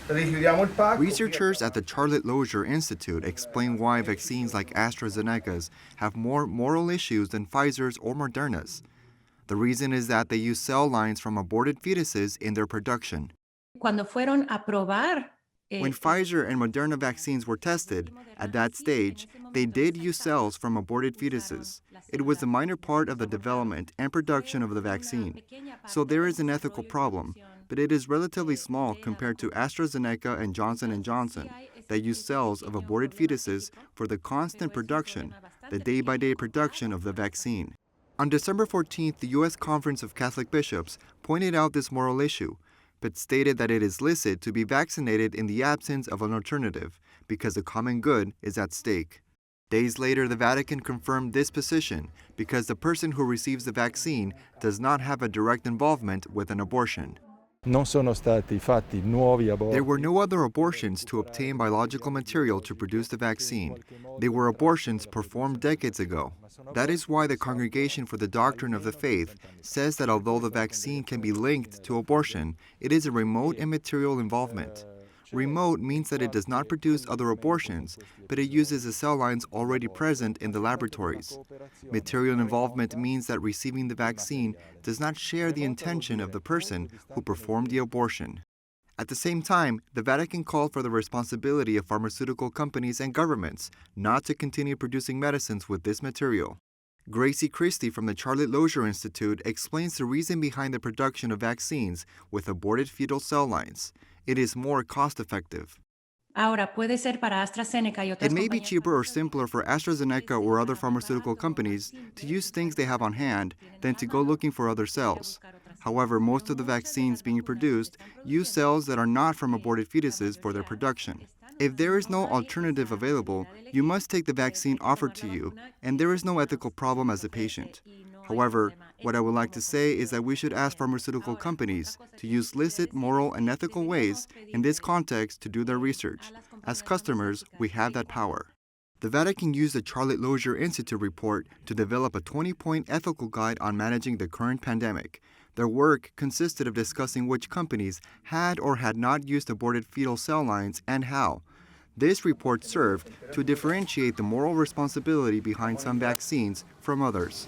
Researchers at the Charlotte Lozier Institute explain why vaccines like AstraZeneca's have more moral issues than Pfizer's or Moderna's. The reason is that they use cell lines from aborted fetuses in their production. Cuando fueron a probar, When Pfizer and Moderna vaccines were tested, at that stage, they did use cells from aborted fetuses. It was a minor part of the development and production of the vaccine. So there is an ethical problem, but it is relatively small compared to AstraZeneca and Johnson & Johnson that use cells of aborted fetuses for the constant production, the day-by-day production of the vaccine. On December 14th, the U.S. Conference of Catholic Bishops pointed out this moral issue, but stated that it is licit to be vaccinated in the absence of an alternative because the common good is at stake. Days later, the Vatican confirmed this position because the person who receives the vaccine does not have a direct involvement with an abortion. Non sono stati fatti nuovi aborti. There were no other abortions to obtain biological material to produce the vaccine. They were abortions performed decades ago. That is why the Congregation for the Doctrine of the Faith says that although the vaccine can be linked to abortion, it is a remote immaterial involvement. Remote means that it does not produce other abortions, but it uses the cell lines already present in the laboratories. Material involvement means that receiving the vaccine does not share the intention of the person who performed the abortion. At the same time, the Vatican called for the responsibility of pharmaceutical companies and governments not to continue producing medicines with this material. Gracie Christie from the Charlotte Lozier Institute explains the reason behind the production of vaccines with aborted fetal cell lines. It is more cost-effective. It may be cheaper or simpler for AstraZeneca or other pharmaceutical companies to use things they have on hand than to go looking for other cells. However, most of the vaccines being produced use cells that are not from aborted fetuses for their production. If there is no alternative available, you must take the vaccine offered to you, and there is no ethical problem as a patient. However, what I would like to say is that we should ask pharmaceutical companies to use licit, moral, and ethical ways in this context to do their research. As customers, we have that power. The Vatican used the Charlotte Lozier Institute report to develop a 20-point ethical guide on managing the current pandemic. Their work consisted of discussing which companies had or had not used aborted fetal cell lines and how. This report served to differentiate the moral responsibility behind some vaccines from others.